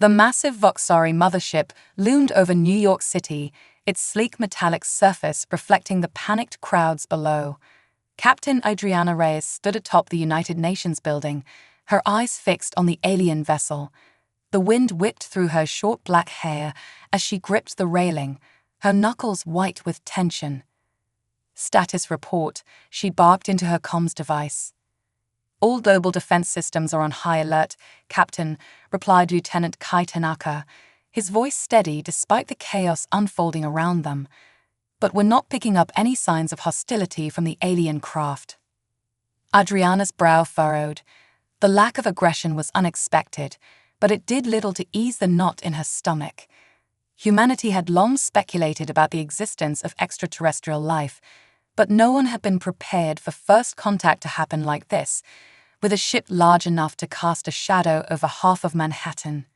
The massive Voxari mothership loomed over New York City, its sleek metallic surface reflecting the panicked crowds below. Captain Adriana Reyes stood atop the United Nations building, her eyes fixed on the alien vessel. The wind whipped through her short black hair as she gripped the railing, her knuckles white with tension. "Status report," she barked into her comms device. "All global defense systems are on high alert, Captain," replied Lieutenant Kai Tanaka, his voice steady despite the chaos unfolding around them. "But we're not picking up any signs of hostility from the alien craft." Adriana's brow furrowed. The lack of aggression was unexpected, but it did little to ease the knot in her stomach. Humanity had long speculated about the existence of extraterrestrial life, but no one had been prepared for first contact to happen like this, with a ship large enough to cast a shadow over half of Manhattan.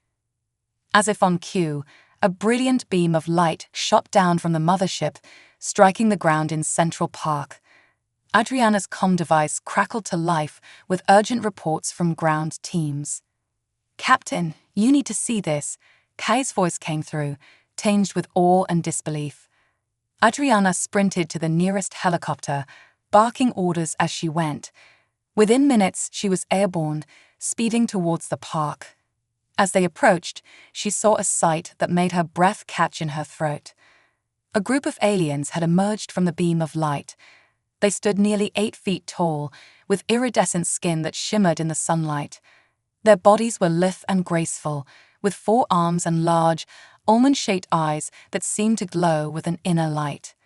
As if on cue, a brilliant beam of light shot down from the mothership, striking the ground in Central Park. Adriana's comm device crackled to life with urgent reports from ground teams. "Captain, you need to see this," Kai's voice came through, tinged with awe and disbelief. Adriana sprinted to the nearest helicopter, barking orders as she went. Within minutes, she was airborne, speeding towards the park. As they approached, she saw a sight that made her breath catch in her throat. A group of aliens had emerged from the beam of light. They stood nearly 8 feet tall, with iridescent skin that shimmered in the sunlight. Their bodies were lithe and graceful, with 4 arms and large, almond-shaped eyes that seemed to glow with an inner light.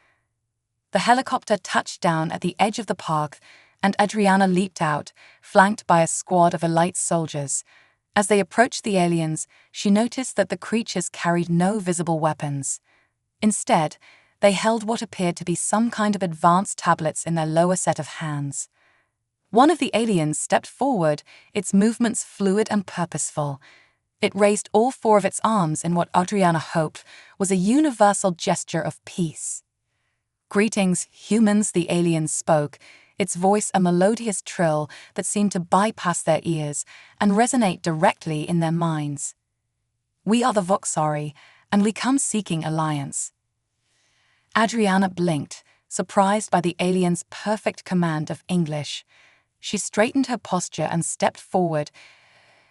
The helicopter touched down at the edge of the park, and Adriana leaped out, flanked by a squad of elite soldiers. As they approached the aliens, she noticed that the creatures carried no visible weapons. Instead, they held what appeared to be some kind of advanced tablets in their lower set of hands. One of the aliens stepped forward, its movements fluid and purposeful. It raised all 4 of its arms in what Adriana hoped was a universal gesture of peace. "Greetings, humans," the alien spoke, its voice a melodious trill that seemed to bypass their ears and resonate directly in their minds. "We are the Voxari, and we come seeking alliance." Adriana blinked, surprised by the alien's perfect command of English. She straightened her posture and stepped forward,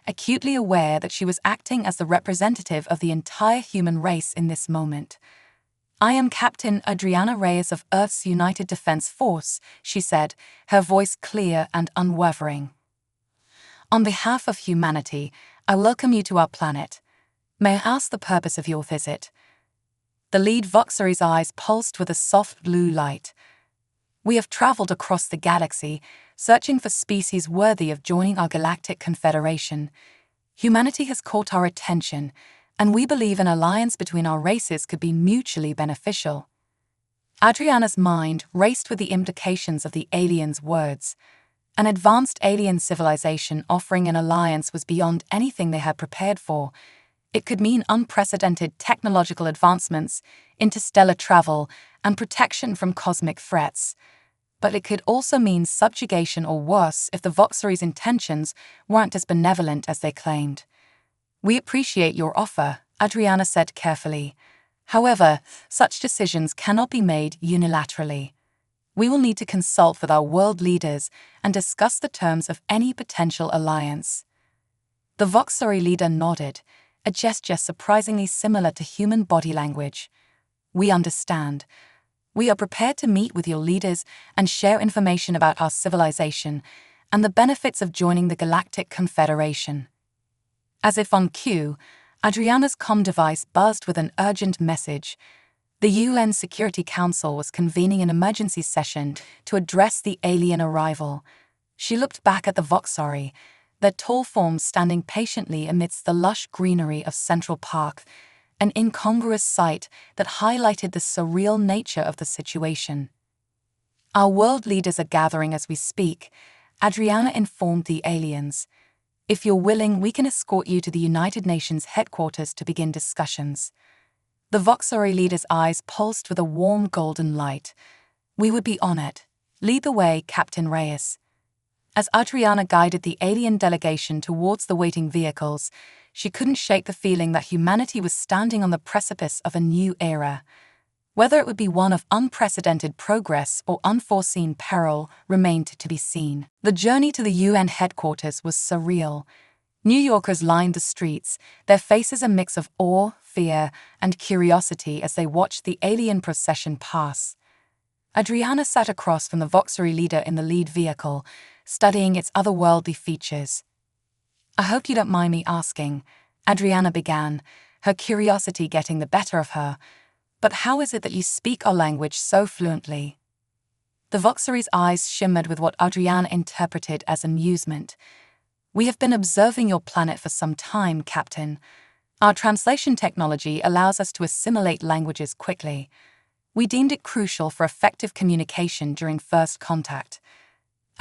acutely aware that she was acting as the representative of the entire human race in this moment. "I am Captain Adriana Reyes of Earth's United Defense Force," she said, her voice clear and unwavering. "On behalf of humanity, I welcome you to our planet. May I ask the purpose of your visit?" The lead Voxari's eyes pulsed with a soft blue light. "We have traveled across the galaxy, searching for species worthy of joining our galactic confederation. Humanity has caught our attention, and we believe an alliance between our races could be mutually beneficial." Adriana's mind raced with the implications of the alien's words. An advanced alien civilization offering an alliance was beyond anything they had prepared for. It could mean unprecedented technological advancements, interstellar travel, and protection from cosmic threats. But it could also mean subjugation or worse if the Voxari's intentions weren't as benevolent as they claimed. "We appreciate your offer," Adriana said carefully. "However, such decisions cannot be made unilaterally. We will need to consult with our world leaders and discuss the terms of any potential alliance." The Voxari leader nodded, a gesture surprisingly similar to human body language. "We understand. We are prepared to meet with your leaders and share information about our civilization and the benefits of joining the Galactic Confederation." As if on cue, Adriana's comm device buzzed with an urgent message. The UN Security Council was convening an emergency session to address the alien arrival. She looked back at the Voxari, their tall forms standing patiently amidst the lush greenery of Central Park, an incongruous sight that highlighted the surreal nature of the situation. "Our world leaders are gathering as we speak," Adriana informed the aliens. "If you're willing, we can escort you to the United Nations headquarters to begin discussions." The Voxari leader's eyes pulsed with a warm golden light. "We would be honored. Lead the way, Captain Reyes." As Adriana guided the alien delegation towards the waiting vehicles, she couldn't shake the feeling that humanity was standing on the precipice of a new era. Whether it would be one of unprecedented progress or unforeseen peril remained to be seen. The journey to the UN headquarters was surreal. New Yorkers lined the streets, their faces a mix of awe, fear, and curiosity as they watched the alien procession pass. Adriana sat across from the Voxery leader in the lead vehicle, studying its otherworldly features. "I hope you don't mind me asking," Adriana began, her curiosity getting the better of her, "but how is it that you speak our language so fluently?" The Voxery's eyes shimmered with what Adriana interpreted as amusement. "We have been observing your planet for some time, Captain. Our translation technology allows us to assimilate languages quickly. We deemed it crucial for effective communication during first contact."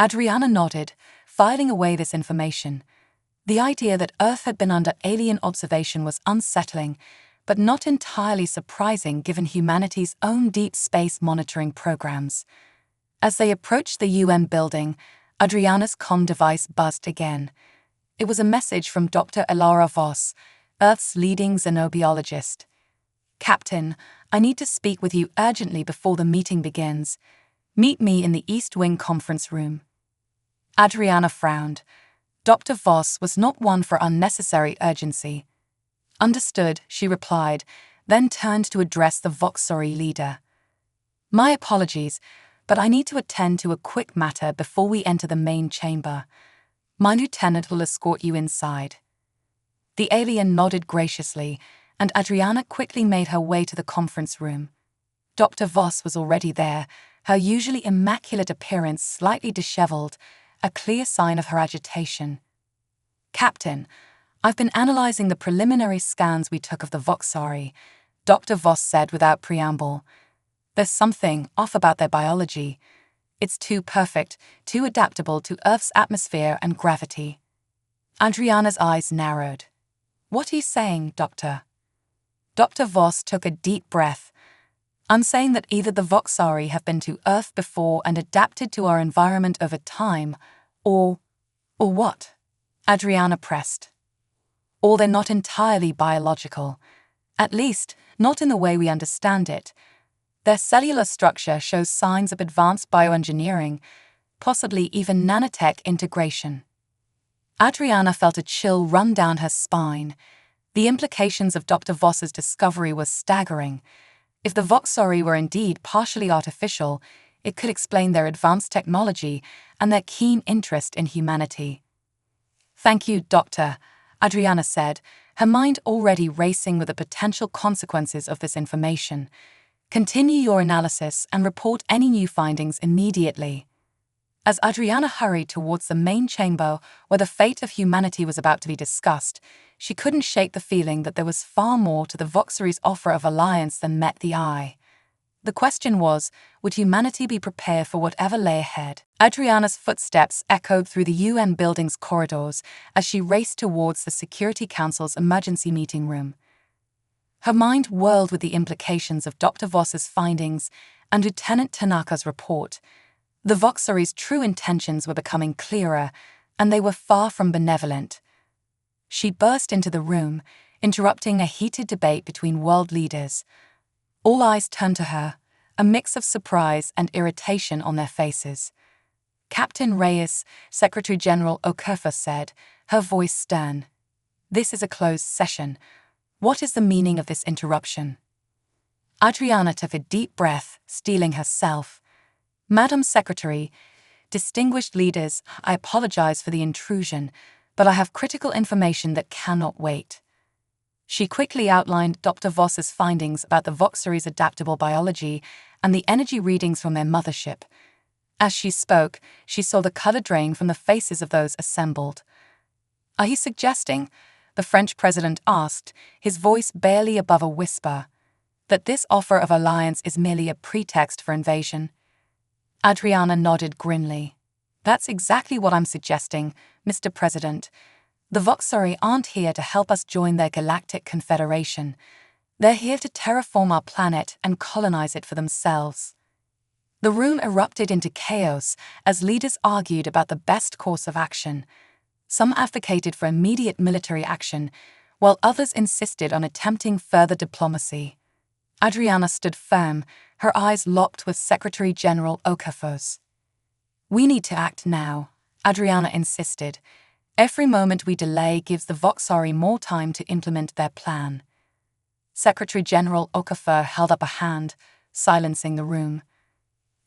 Adriana nodded, filing away this information. The idea that Earth had been under alien observation was unsettling, but not entirely surprising given humanity's own deep space monitoring programs. As they approached the UN building, Adriana's comm device buzzed again. It was a message from Dr. Elara Voss, Earth's leading xenobiologist. "Captain, I need to speak with you urgently before the meeting begins. Meet me in the East Wing conference room." Adriana frowned. Dr. Voss was not one for unnecessary urgency. "Understood," she replied, then turned to address the Voxery leader. "My apologies, but I need to attend to a quick matter before we enter the main chamber. My lieutenant will escort you inside." The alien nodded graciously, and Adriana quickly made her way to the conference room. Dr. Voss was already there, her usually immaculate appearance slightly disheveled, a clear sign of her agitation. "Captain, I've been analyzing the preliminary scans we took of the Voxery," Dr. Voss said without preamble. "There's something off about their biology. It's too perfect, too adaptable to Earth's atmosphere and gravity." Adriana's eyes narrowed. "What are you saying, Doctor?" Dr. Voss took a deep breath. "I'm saying that either the Voxery have been to Earth before and adapted to our environment over time, or what?" Adriana pressed. "Or they're not entirely biological. At least, not in the way we understand it. Their cellular structure shows signs of advanced bioengineering, possibly even nanotech integration." Adriana felt a chill run down her spine. The implications of Dr. Voss's discovery were staggering. If the Voxery were indeed partially artificial, it could explain their advanced technology and their keen interest in humanity. "Thank you, Doctor," Adriana said, her mind already racing with the potential consequences of this information. "Continue your analysis and report any new findings immediately." As Adriana hurried towards the main chamber where the fate of humanity was about to be discussed, she couldn't shake the feeling that there was far more to the Voxery's offer of alliance than met the eye. The question was, would humanity be prepared for whatever lay ahead? Adriana's footsteps echoed through the UN building's corridors as she raced towards the Security Council's emergency meeting room. Her mind whirled with the implications of Dr. Voss's findings and Lieutenant Tanaka's report. The Voxery's true intentions were becoming clearer, and they were far from benevolent. She burst into the room, interrupting a heated debate between world leaders. All eyes turned to her, a mix of surprise and irritation on their faces. "Captain Reyes," Secretary General Okerfa said, her voice stern. "This is a closed session. What is the meaning of this interruption?" Adriana took a deep breath, steeling herself. "Madam Secretary, distinguished leaders, I apologize for the intrusion, but I have critical information that cannot wait." She quickly outlined Dr. Voss's findings about the Voxery's adaptable biology and the energy readings from their mothership. As she spoke, she saw the color drain from the faces of those assembled. "Are you suggesting," the French president asked, his voice barely above a whisper, "that this offer of alliance is merely a pretext for invasion?" Adriana nodded grimly. "That's exactly what I'm suggesting, Mr. President. The Voxery aren't here to help us join their galactic confederation. They're here to terraform our planet and colonize it for themselves." The room erupted into chaos as leaders argued about the best course of action. Some advocated for immediate military action, while others insisted on attempting further diplomacy. Adriana stood firm, her eyes locked with Secretary General Okafor's. "We need to act now," Adriana insisted. "Every moment we delay gives the Voxari more time to implement their plan." Secretary General Okafor held up a hand, silencing the room.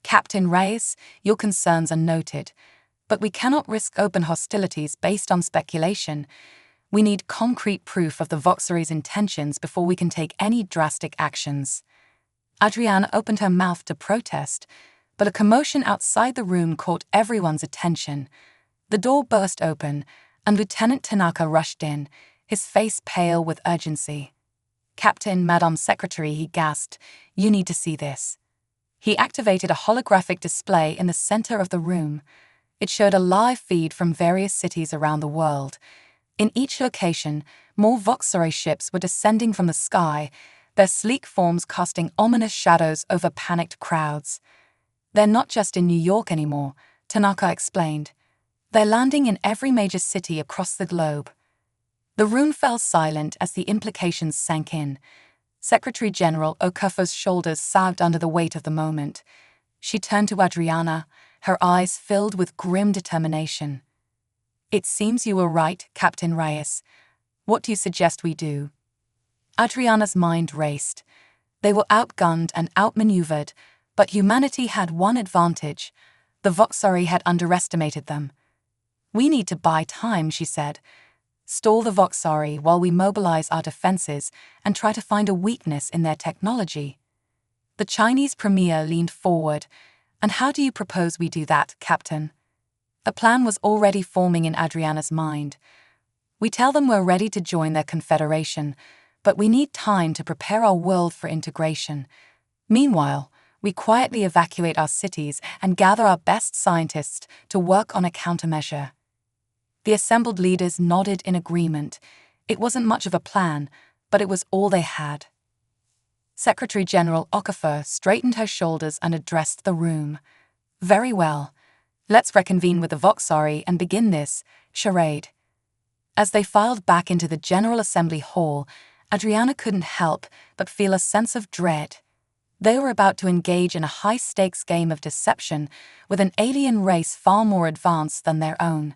"Captain Reyes, your concerns are noted, but we cannot risk open hostilities based on speculation. We need concrete proof of the Voxari's intentions before we can take any drastic actions." Adriana opened her mouth to protest, but a commotion outside the room caught everyone's attention. The door burst open, and Lieutenant Tanaka rushed in, his face pale with urgency. "Captain, Madame Secretary," he gasped, "you need to see this." He activated a holographic display in the center of the room. It showed a live feed from various cities around the world. In each location, more Voxari ships were descending from the sky, their sleek forms casting ominous shadows over panicked crowds. "They're not just in New York anymore," Tanaka explained. "They're landing in every major city across the globe." The room fell silent as the implications sank in. Secretary General Okafor's shoulders sagged under the weight of the moment. She turned to Adriana, her eyes filled with grim determination. "It seems you were right, Captain Reyes. What do you suggest we do?" Adriana's mind raced. They were outgunned and outmaneuvered, but humanity had one advantage. The Voxari had underestimated them. "We need to buy time," she said. "Stall the Voxari while we mobilize our defenses and try to find a weakness in their technology." The Chinese premier leaned forward. "And how do you propose we do that, Captain?" A plan was already forming in Adriana's mind. "We tell them we're ready to join their confederation, but we need time to prepare our world for integration. Meanwhile, we quietly evacuate our cities and gather our best scientists to work on a countermeasure." The assembled leaders nodded in agreement. It wasn't much of a plan, but it was all they had. Secretary General Okafor straightened her shoulders and addressed the room. "Very well. Let's reconvene with the Voxari and begin this charade." As they filed back into the General Assembly Hall, Adriana couldn't help but feel a sense of dread. They were about to engage in a high-stakes game of deception with an alien race far more advanced than their own.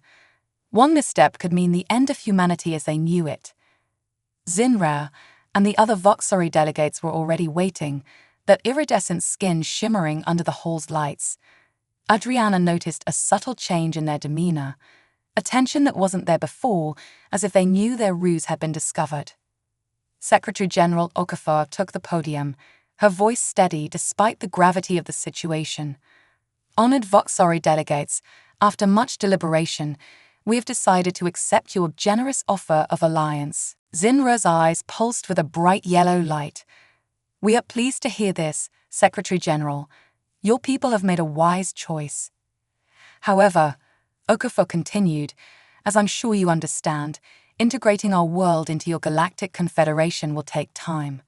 One misstep could mean the end of humanity as they knew it. Zinra and the other Voxari delegates were already waiting, their iridescent skin shimmering under the hall's lights. Adriana noticed a subtle change in their demeanor, a tension that wasn't there before, as if they knew their ruse had been discovered. Secretary General Okafor took the podium, her voice steady despite the gravity of the situation. "Honored Voxari delegates, after much deliberation, we have decided to accept your generous offer of alliance." Zinra's eyes pulsed with a bright yellow light. "We are pleased to hear this, Secretary General. Your people have made a wise choice." "However," Okafor continued, "as I'm sure you understand, integrating our world into your galactic confederation will take time.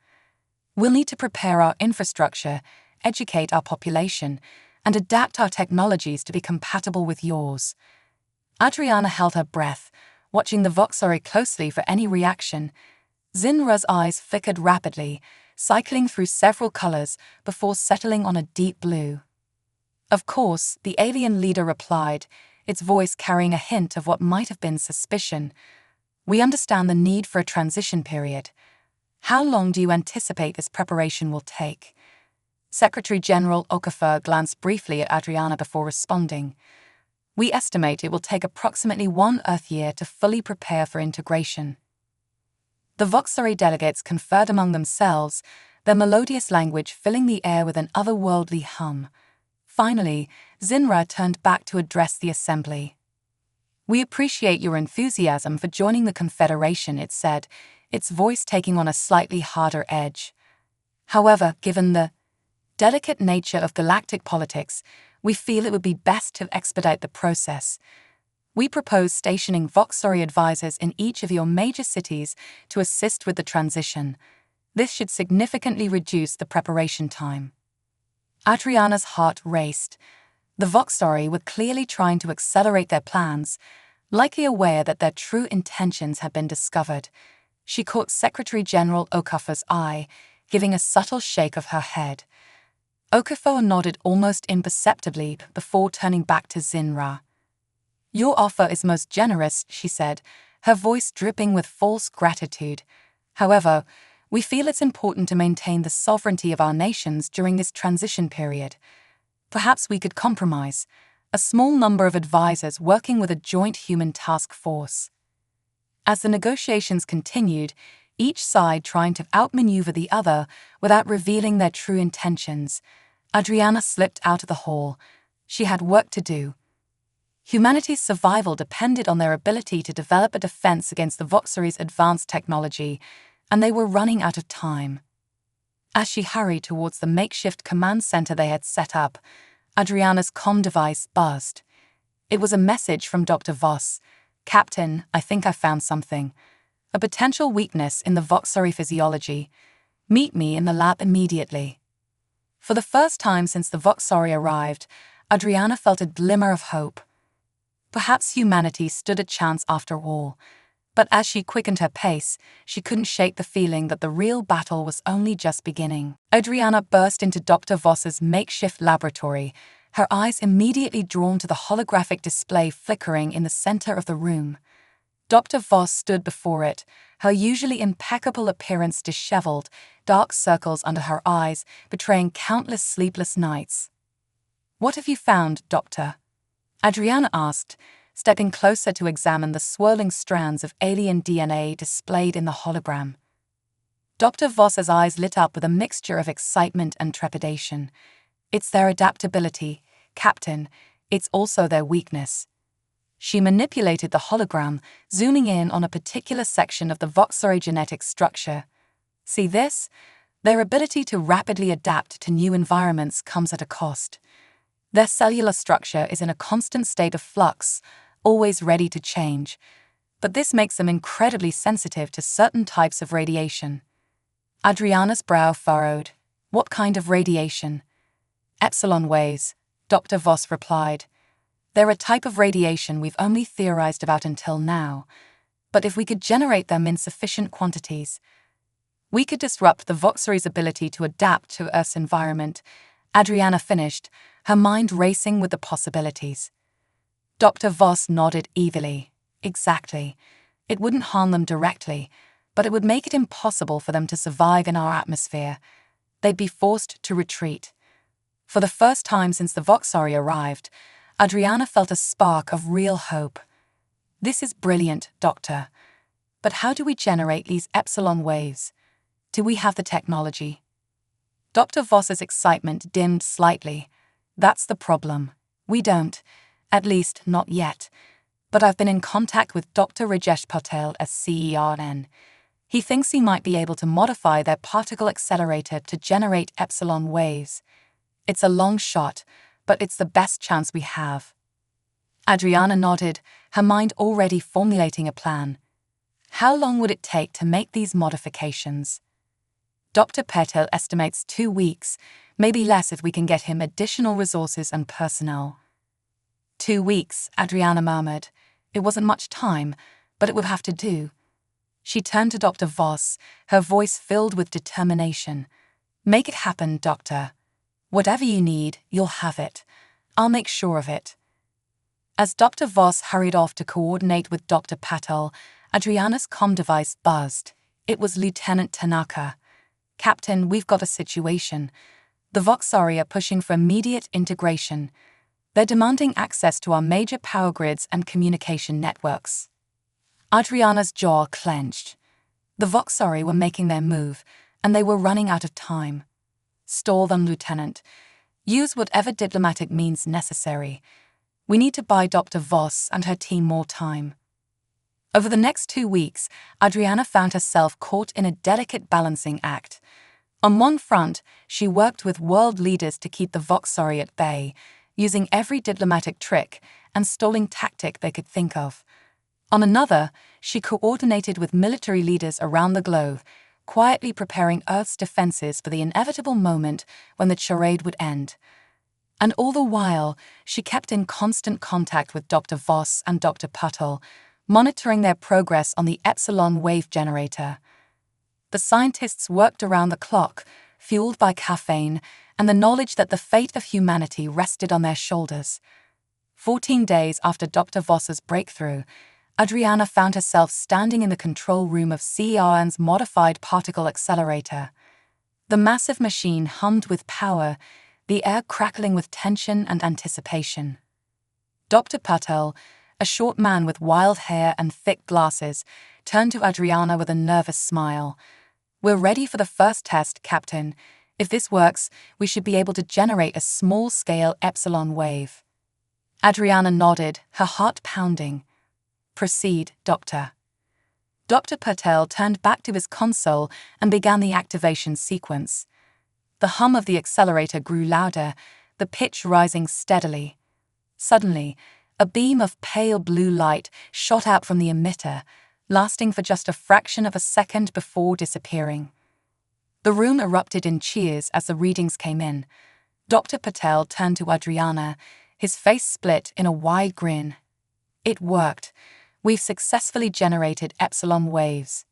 We'll need to prepare our infrastructure, educate our population, and adapt our technologies to be compatible with yours." Adriana held her breath, watching the Voxari closely for any reaction. Zinra's eyes flickered rapidly, cycling through several colors before settling on a deep blue. "Of course," the alien leader replied, its voice carrying a hint of what might have been suspicion. "We understand the need for a transition period. How long do you anticipate this preparation will take?" Secretary General Okafor glanced briefly at Adriana before responding. "We estimate it will take approximately 1 Earth year to fully prepare for integration." The Voxari delegates conferred among themselves, their melodious language filling the air with an otherworldly hum. Finally, Zinra turned back to address the assembly. "We appreciate your enthusiasm for joining the Confederation," it said, its voice taking on a slightly harder edge. "However, given the delicate nature of galactic politics, we feel it would be best to expedite the process. We propose stationing Voxari advisors in each of your major cities to assist with the transition. This should significantly reduce the preparation time." Adriana's heart raced. The Voxari were clearly trying to accelerate their plans, likely aware that their true intentions had been discovered. She caught Secretary General Okafor's eye, giving a subtle shake of her head. Okafor nodded almost imperceptibly before turning back to Zinra. "Your offer is most generous," she said, her voice dripping with false gratitude. "However, we feel it's important to maintain the sovereignty of our nations during this transition period. Perhaps we could compromise, a small number of advisors working with a joint human task force." As the negotiations continued, each side trying to outmaneuver the other without revealing their true intentions, Adriana slipped out of the hall. She had work to do. Humanity's survival depended on their ability to develop a defense against the Voxery's advanced technology, and they were running out of time. As she hurried towards the makeshift command center they had set up, Adriana's comm device buzzed. It was a message from Dr. Voss. "Captain, I think I found something. A potential weakness in the Voxery physiology. Meet me in the lab immediately." For the first time since the Voxery arrived, Adriana felt a glimmer of hope. Perhaps humanity stood a chance after all. But as she quickened her pace, she couldn't shake the feeling that the real battle was only just beginning. Adriana burst into Dr. Voss's makeshift laboratory, her eyes immediately drawn to the holographic display flickering in the center of the room. Dr. Voss stood before it, her usually impeccable appearance disheveled, dark circles under her eyes betraying countless sleepless nights. "What have you found, Doctor?" Adriana asked, stepping closer to examine the swirling strands of alien DNA displayed in the hologram. Dr. Voss's eyes lit up with a mixture of excitement and trepidation. "It's their adaptability, Captain. It's also their weakness." She manipulated the hologram, zooming in on a particular section of the Voxery genetic structure. "See this? Their ability to rapidly adapt to new environments comes at a cost. Their cellular structure is in a constant state of flux, always ready to change. But this makes them incredibly sensitive to certain types of radiation." Adriana's brow furrowed. "What kind of radiation?" "Epsilon waves," Dr. Voss replied. "They're a type of radiation we've only theorized about until now. But if we could generate them in sufficient quantities, we could disrupt the Voxery's ability to adapt to Earth's environment." Adriana finished, her mind racing with the possibilities. Dr. Voss nodded eagerly. "Exactly. It wouldn't harm them directly, but it would make it impossible for them to survive in our atmosphere. They'd be forced to retreat." For the first time since the Voxery arrived, Adriana felt a spark of real hope. "This is brilliant, Doctor. But how do we generate these epsilon waves? Do we have the technology?" Dr. Voss's excitement dimmed slightly. "That's the problem. We don't. At least, not yet. But I've been in contact with Dr. Rajesh Patel at CERN. He thinks he might be able to modify their particle accelerator to generate epsilon waves. It's a long shot, but it's the best chance we have." Adriana nodded, her mind already formulating a plan. "How long would it take to make these modifications?" "Dr. Patel estimates 2 weeks, maybe less if we can get him additional resources and personnel." 2 weeks, Adriana murmured. It wasn't much time, but it would have to do. She turned to Dr. Voss, her voice filled with determination. "Make it happen, Doctor. Whatever you need, you'll have it. I'll make sure of it." As Dr. Voss hurried off to coordinate with Dr. Patel, Adriana's comm device buzzed. It was Lieutenant Tanaka. "Captain, we've got a situation. The Voxery are pushing for immediate integration. They're demanding access to our major power grids and communication networks." Adriana's jaw clenched. The Voxery were making their move, and they were running out of time. "Stall them, Lieutenant. Use whatever diplomatic means necessary. We need to buy Dr. Voss and her team more time." Over the next 2 weeks, Adriana found herself caught in a delicate balancing act. On one front, she worked with world leaders to keep the Voxery at bay, using every diplomatic trick and stalling tactic they could think of. On another, she coordinated with military leaders around the globe, quietly preparing Earth's defenses for the inevitable moment when the charade would end. And all the while, she kept in constant contact with Dr. Voss and Dr. Patel, monitoring their progress on the epsilon wave generator. The scientists worked around the clock, fueled by caffeine and the knowledge that the fate of humanity rested on their shoulders. 14 days after Dr. Voss's breakthrough, Adriana found herself standing in the control room of CERN's modified particle accelerator. The massive machine hummed with power, the air crackling with tension and anticipation. Dr. Patel, a short man with wild hair and thick glasses, turned to Adriana with a nervous smile. "We're ready for the first test, Captain. If this works, we should be able to generate a small-scale epsilon wave." Adriana nodded, her heart pounding. "Proceed, Doctor." Dr. Patel turned back to his console and began the activation sequence. The hum of the accelerator grew louder, the pitch rising steadily. Suddenly, a beam of pale blue light shot out from the emitter, lasting for just a fraction of a second before disappearing. The room erupted in cheers as the readings came in. Dr. Patel turned to Adriana, his face split in a wide grin. "It worked. We've successfully generated epsilon waves."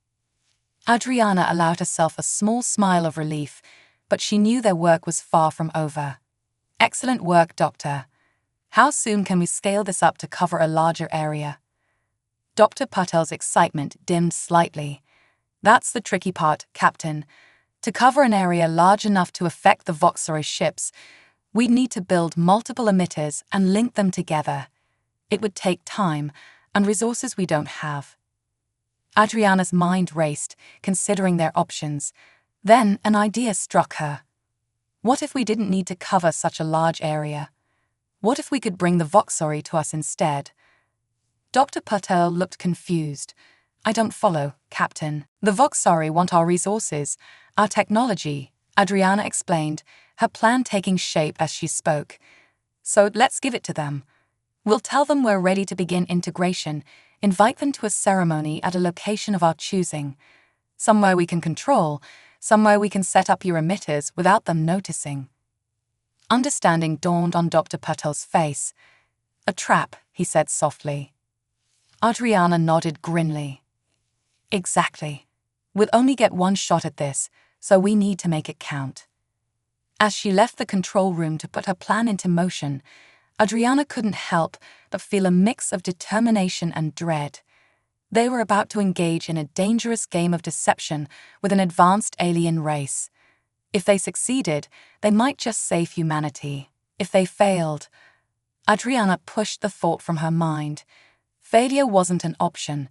Adriana allowed herself a small smile of relief, but she knew their work was far from over. "Excellent work, Doctor. How soon can we scale this up to cover a larger area?" Dr. Patel's excitement dimmed slightly. "That's the tricky part, Captain. To cover an area large enough to affect the Voxori ships, we'd need to build multiple emitters and link them together. It would take time and resources we don't have." Adriana's mind raced, considering their options. Then an idea struck her. What if we didn't need to cover such a large area? What if we could bring the Voxori to us instead? Dr. Patel looked confused. "I don't follow, Captain. The Voxori want our resources, our technology," Adriana explained, her plan taking shape as she spoke. "So let's give it to them. We'll tell them we're ready to begin integration, invite them to a ceremony at a location of our choosing. Somewhere we can control, somewhere we can set up your emitters without them noticing." Understanding dawned on Dr. Patel's face. "A trap," he said softly. Adriana nodded grimly. "Exactly. We'll only get one shot at this, so we need to make it count." As she left the control room to put her plan into motion, Adriana couldn't help but feel a mix of determination and dread. They were about to engage in a dangerous game of deception with an advanced alien race. If they succeeded, they might just save humanity. If they failed, Adriana pushed the thought from her mind. Failure wasn't an option.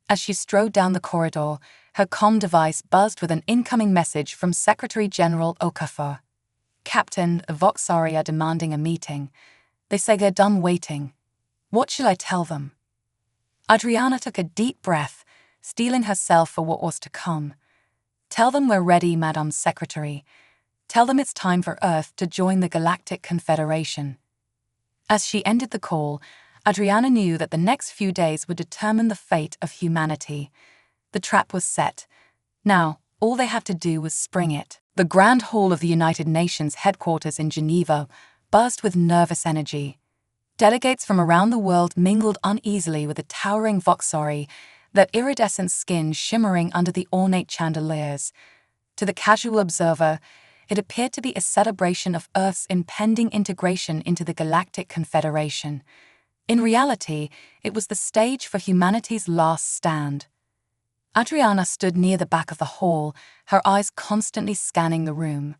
As she strode down the corridor, her comm device buzzed with an incoming message from Secretary General Okafor. "Captain, Voxari are demanding a meeting. They say they're done waiting. What shall I tell them?" Adriana took a deep breath, steeling herself for what was to come. "Tell them we're ready, Madam Secretary. Tell them it's time for Earth to join the Galactic Confederation." As she ended the call, Adriana knew that the next few days would determine the fate of humanity. The trap was set. Now, all they had to do was spring it. The Grand Hall of the United Nations headquarters in Geneva buzzed with nervous energy. Delegates from around the world mingled uneasily with the towering Voxori, their iridescent skin shimmering under the ornate chandeliers. To the casual observer, it appeared to be a celebration of Earth's impending integration into the Galactic Confederation. In reality, it was the stage for humanity's last stand. Adriana stood near the back of the hall, her eyes constantly scanning the room.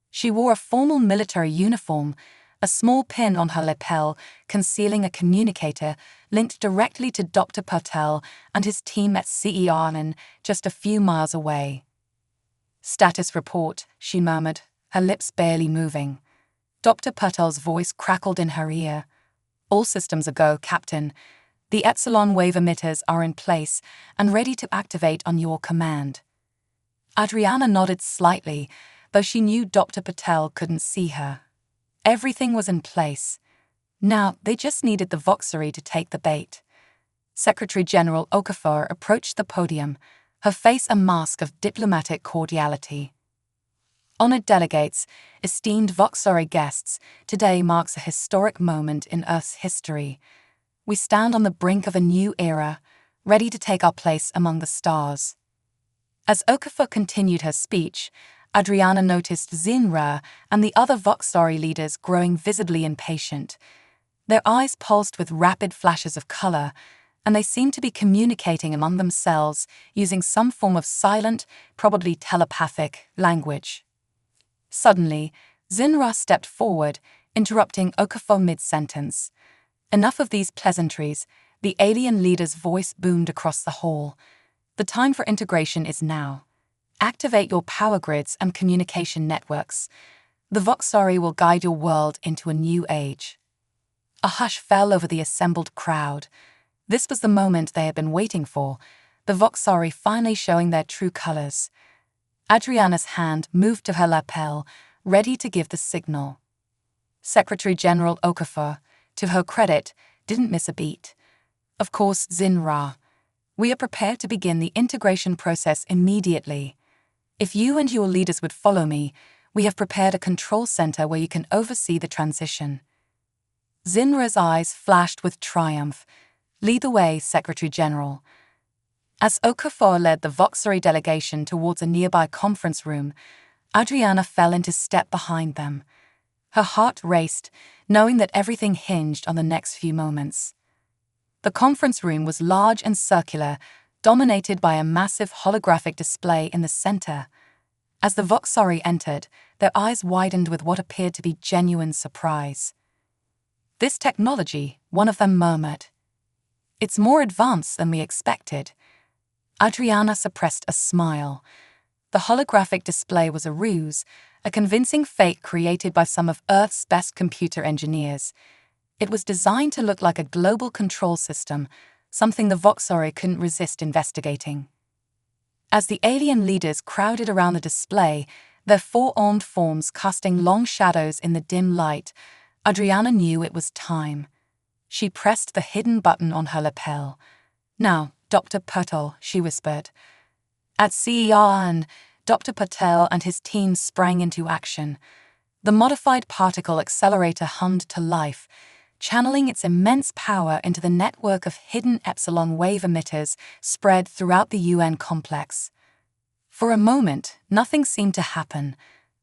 She wore a formal military uniform, a small pin on her lapel concealing a communicator linked directly to Dr. Patel and his team at CERN just a few miles away. "Status report," she murmured, her lips barely moving. Dr. Patel's voice crackled in her ear. "All systems a go, Captain. The epsilon wave emitters are in place and ready to activate on your command." Adriana nodded slightly, though she knew Dr. Patel couldn't see her. Everything was in place. Now they just needed the Voxori to take the bait. Secretary General Okafor approached the podium, her face a mask of diplomatic cordiality. "Honored delegates, esteemed Voxori guests, today marks a historic moment in Earth's history. We stand on the brink of a new era, ready to take our place among the stars. As Okafor continued her speech, Adriana noticed Zinra and the other Voxari leaders growing visibly impatient. Their eyes pulsed with rapid flashes of color, and they seemed to be communicating among themselves using some form of silent, probably telepathic, language. Suddenly, Zinra stepped forward, interrupting Okafor mid-sentence. "Enough of these pleasantries," the alien leader's voice boomed across the hall. "The time for integration is now. Activate your power grids and communication networks. The Voxari will guide your world into a new age." A hush fell over the assembled crowd. This was the moment they had been waiting for, the Voxari finally showing their true colors. Adriana's hand moved to her lapel, ready to give the signal. Secretary General Okafor, to her credit, didn't miss a beat. "Of course, Zinra. We are prepared to begin the integration process immediately. If you and your leaders would follow me, we have prepared a control center where you can oversee the transition." Zinra's eyes flashed with triumph. "Lead the way, Secretary General." As Okafor led the Voxari delegation towards a nearby conference room, Adriana fell into step behind them. Her heart raced, knowing that everything hinged on the next few moments. The conference room was large and circular, dominated by a massive holographic display in the center. As the Voxari entered, their eyes widened with what appeared to be genuine surprise. "This technology," one of them murmured. "It's more advanced than we expected." Adriana suppressed a smile. The holographic display was a ruse, a convincing fake created by some of Earth's best computer engineers. It was designed to look like a global control system, something the Voxari couldn't resist investigating. As the alien leaders crowded around the display, their four-armed forms casting long shadows in the dim light, Adriana knew it was time. She pressed the hidden button on her lapel. "Now, Dr. Patel," she whispered. At CERN, Dr. Patel and his team sprang into action. The modified particle accelerator hummed to life, channeling its immense power into the network of hidden epsilon wave emitters spread throughout the UN complex. For a moment, nothing seemed to happen.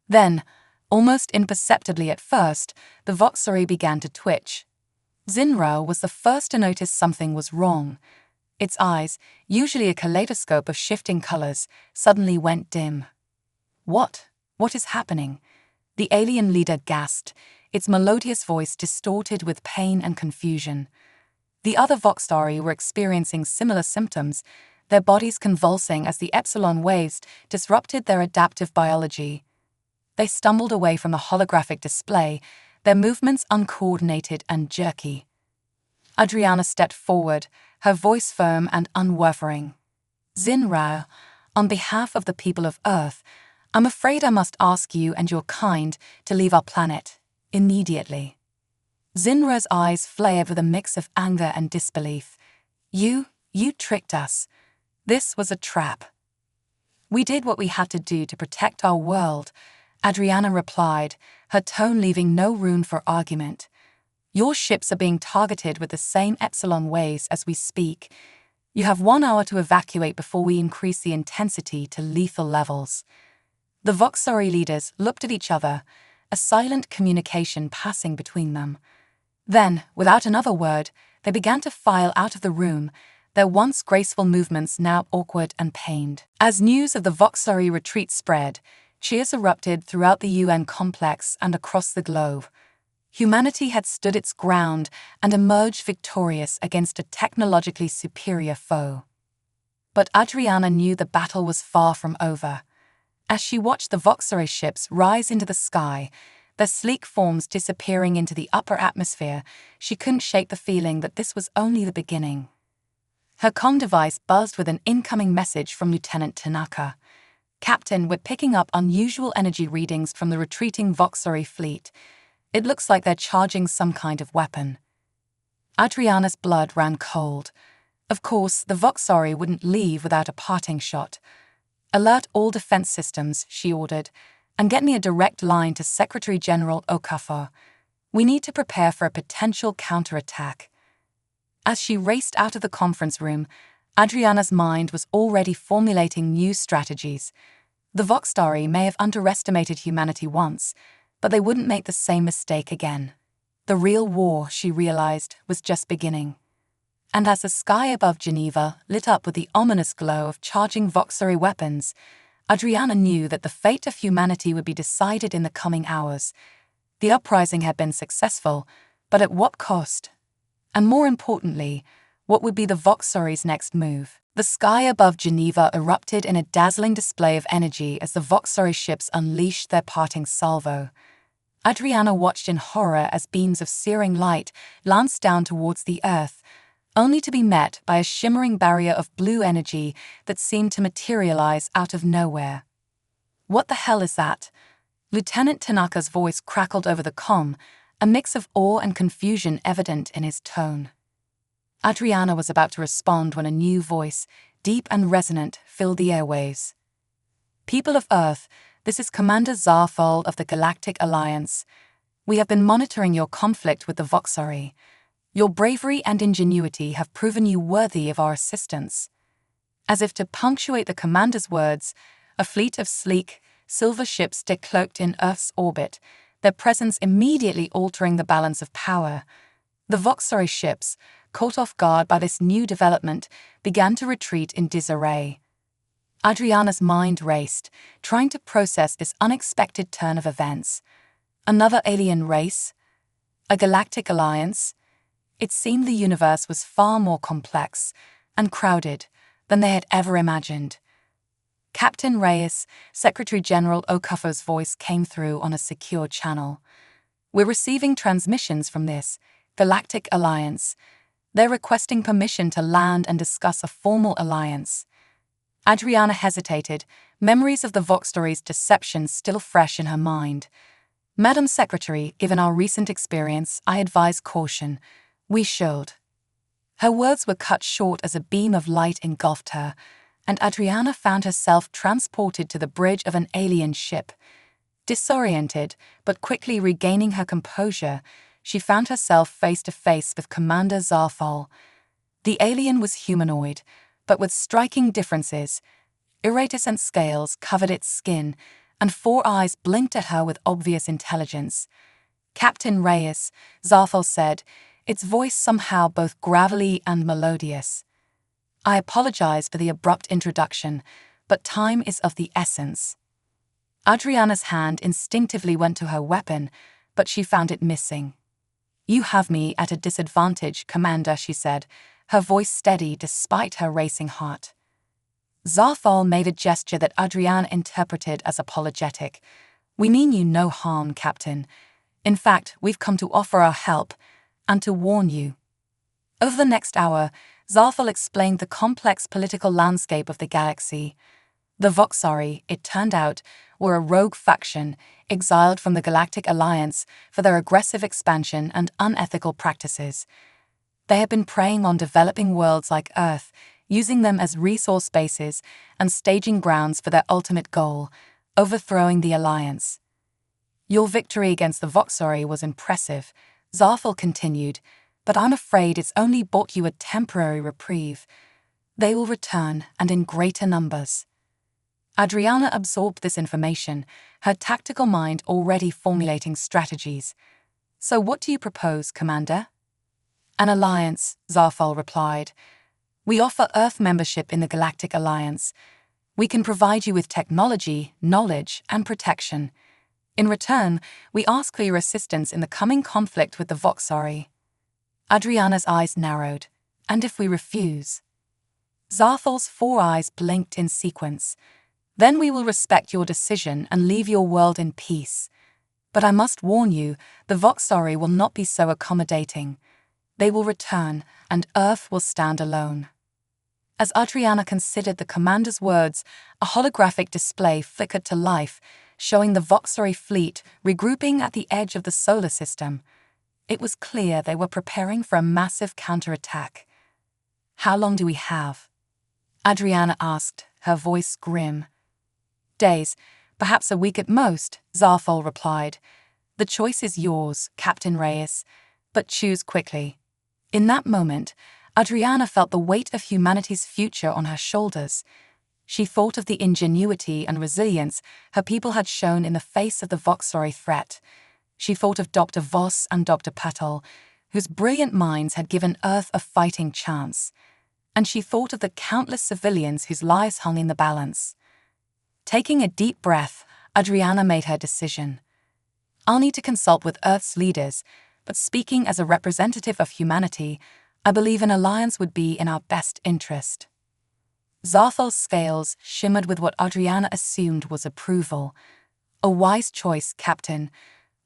Then, almost imperceptibly at first, the Voxari began to twitch. Zinra was the first to notice something was wrong. Its eyes, usually a kaleidoscope of shifting colors, suddenly went dim. What is happening?" The alien leader gasped, its melodious voice distorted with pain and confusion. The other Voxari were experiencing similar symptoms, their bodies convulsing as the epsilon waves disrupted their adaptive biology. They stumbled away from the holographic display, their movements uncoordinated and jerky. Adriana stepped forward, her voice firm and unwavering. "Zinra, on behalf of the people of Earth, I'm afraid I must ask you and your kind to leave our planet, immediately." Zinra's eyes flared with a mix of anger and disbelief. You tricked us. This was a trap." "We did what we had to do to protect our world," Adriana replied, her tone leaving no room for argument. "Your ships are being targeted with the same epsilon waves as we speak. You have 1 hour to evacuate before we increase the intensity to lethal levels." The Voxari leaders looked at each other, a silent communication passing between them. Then, without another word, they began to file out of the room, their once graceful movements now awkward and pained. As news of the Voxari retreat spread, cheers erupted throughout the UN complex and across the globe. Humanity had stood its ground and emerged victorious against a technologically superior foe. But Adriana knew the battle was far from over. As she watched the Voxari ships rise into the sky, their sleek forms disappearing into the upper atmosphere, she couldn't shake the feeling that this was only the beginning. Her comm device buzzed with an incoming message from Lieutenant Tanaka. "Captain, we're picking up unusual energy readings from the retreating Voxari fleet. It looks like they're charging some kind of weapon." Adriana's blood ran cold. Of course, the Voxari wouldn't leave without a parting shot. "Alert all defense systems," she ordered, "and get me a direct line to Secretary General Okafor. We need to prepare for a potential counterattack." As she raced out of the conference room, Adriana's mind was already formulating new strategies. The Voxtari may have underestimated humanity once, but they wouldn't make the same mistake again. The real war, she realized, was just beginning. And as the sky above Geneva lit up with the ominous glow of charging Voxtari weapons, Adriana knew that the fate of humanity would be decided in the coming hours. The uprising had been successful, but at what cost? And more importantly, what would be the Voxtari's next move? The sky above Geneva erupted in a dazzling display of energy as the Voxtari ships unleashed their parting salvo. Adriana watched in horror as beams of searing light lanced down towards the Earth, only to be met by a shimmering barrier of blue energy that seemed to materialize out of nowhere. "What the hell is that?" Lieutenant Tanaka's voice crackled over the comm, a mix of awe and confusion evident in his tone. Adriana was about to respond when a new voice, deep and resonant, filled the airwaves. "People of Earth, this is Commander Zarfal of the Galactic Alliance. We have been monitoring your conflict with the Voxtari. Your bravery and ingenuity have proven you worthy of our assistance." As if to punctuate the commander's words, a fleet of sleek, silver ships decloaked in Earth's orbit, their presence immediately altering the balance of power. The Voxtari ships, caught off guard by this new development, began to retreat in disarray. Adriana's mind raced, trying to process this unexpected turn of events. Another alien race? A galactic alliance? It seemed the universe was far more complex and crowded than they had ever imagined. Captain Reyes, Secretary General Okafor's voice came through on a secure channel. "We're receiving transmissions from this Galactic Alliance. They're requesting permission to land and discuss a formal alliance." Adriana hesitated, memories of the Voxtari's deception still fresh in her mind. "Madam Secretary, given our recent experience, I advise caution. We should." Her words were cut short as a beam of light engulfed her, and Adriana found herself transported to the bridge of an alien ship. Disoriented, but quickly regaining her composure, she found herself face to face with Commander Zarfal. The alien was humanoid, but with striking differences. Iridescent scales covered its skin, and 4 eyes blinked at her with obvious intelligence. "Captain Reyes," Zarfal said, its voice somehow both gravelly and melodious. "I apologize for the abrupt introduction, but time is of the essence." Adriana's hand instinctively went to her weapon, but she found it missing. "You have me at a disadvantage, Commander," she said, her voice steady despite her racing heart. Zarfal made a gesture that Adriana interpreted as apologetic. "We mean you no harm, Captain. In fact, we've come to offer our help and to warn you." Over the next hour, Zarfal explained the complex political landscape of the galaxy. The Voxtari, it turned out, were a rogue faction exiled from the Galactic Alliance for their aggressive expansion and unethical practices. They had been preying on developing worlds like Earth, using them as resource bases and staging grounds for their ultimate goal, overthrowing the Alliance. "Your victory against the Voxtari was impressive," Zarfal continued, "but I'm afraid it's only bought you a temporary reprieve. They will return, and in greater numbers." Adriana absorbed this information, her tactical mind already formulating strategies. "So what do you propose, Commander?" "An alliance," Zarfal replied. "We offer Earth membership in the Galactic Alliance. We can provide you with technology, knowledge, and protection. In return, we ask for your assistance in the coming conflict with the Voxtari." Adriana's eyes narrowed. "And if we refuse?" Zarfal's 4 eyes blinked in sequence. "Then we will respect your decision and leave your world in peace. But I must warn you, the Voxtari will not be so accommodating. They will return, and Earth will stand alone." As Adriana considered the commander's words, a holographic display flickered to life, showing the Voxtari fleet regrouping at the edge of the solar system. It was clear they were preparing for a massive counterattack. "How long do we have?" Adriana asked, her voice grim. "Days, perhaps a week at most," Zarfal replied. "The choice is yours, Captain Reyes, but choose quickly." In that moment, Adriana felt the weight of humanity's future on her shoulders. She thought of the ingenuity and resilience her people had shown in the face of the Voxori threat. She thought of Dr. Voss and Dr. Patel, whose brilliant minds had given Earth a fighting chance. And she thought of the countless civilians whose lives hung in the balance. Taking a deep breath, Adriana made her decision. I'll need to consult with Earth's leaders, but speaking as a representative of humanity, I believe an alliance would be in our best interest. Zarthal's scales shimmered with what Adriana assumed was approval. A wise choice, Captain.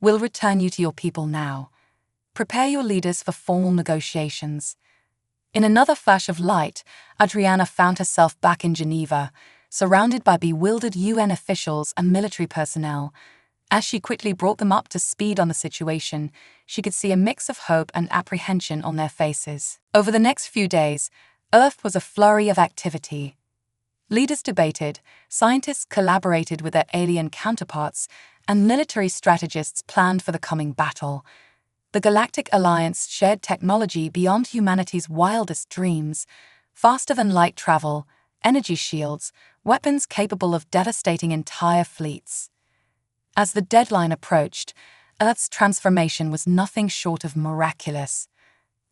We'll return you to your people now. Prepare your leaders for formal negotiations. In another flash of light, Adriana found herself back in Geneva, surrounded by bewildered UN officials and military personnel. As she quickly brought them up to speed on the situation, she could see a mix of hope and apprehension on their faces. Over the next few days, Earth was a flurry of activity. Leaders debated, scientists collaborated with their alien counterparts, and military strategists planned for the coming battle. The Galactic Alliance shared technology beyond humanity's wildest dreams: faster-than-light travel, energy shields, weapons capable of devastating entire fleets. As the deadline approached, Earth's transformation was nothing short of miraculous.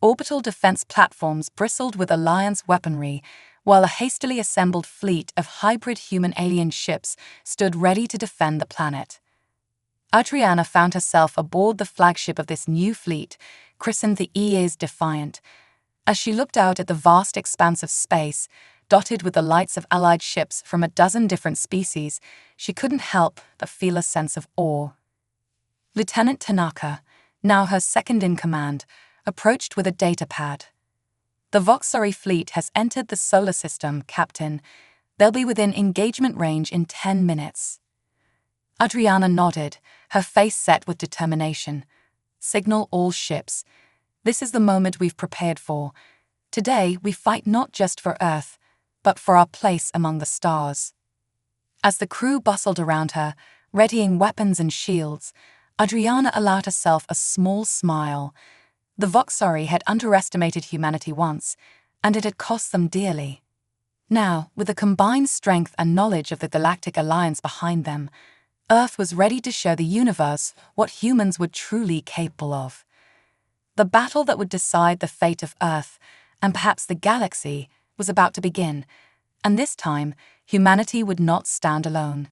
Orbital defense platforms bristled with Alliance weaponry, while a hastily assembled fleet of hybrid human-alien ships stood ready to defend the planet. Adriana found herself aboard the flagship of this new fleet, christened the EA's Defiant. As she looked out at the vast expanse of space, dotted with the lights of allied ships from a dozen different species, she couldn't help but feel a sense of awe. Lieutenant Tanaka, now her second-in-command, approached with a data pad. The Voxori fleet has entered the solar system, Captain. They'll be within engagement range in 10 minutes. Adriana nodded, her face set with determination. Signal all ships. This is the moment we've prepared for. Today, we fight not just for Earth, but for our place among the stars. As the crew bustled around her, readying weapons and shields, Adriana allowed herself a small smile. The Voxori had underestimated humanity once, and it had cost them dearly. Now, with the combined strength and knowledge of the Galactic Alliance behind them, Earth was ready to show the universe what humans were truly capable of. The battle that would decide the fate of Earth, and perhaps the galaxy, was about to begin, and this time, humanity would not stand alone.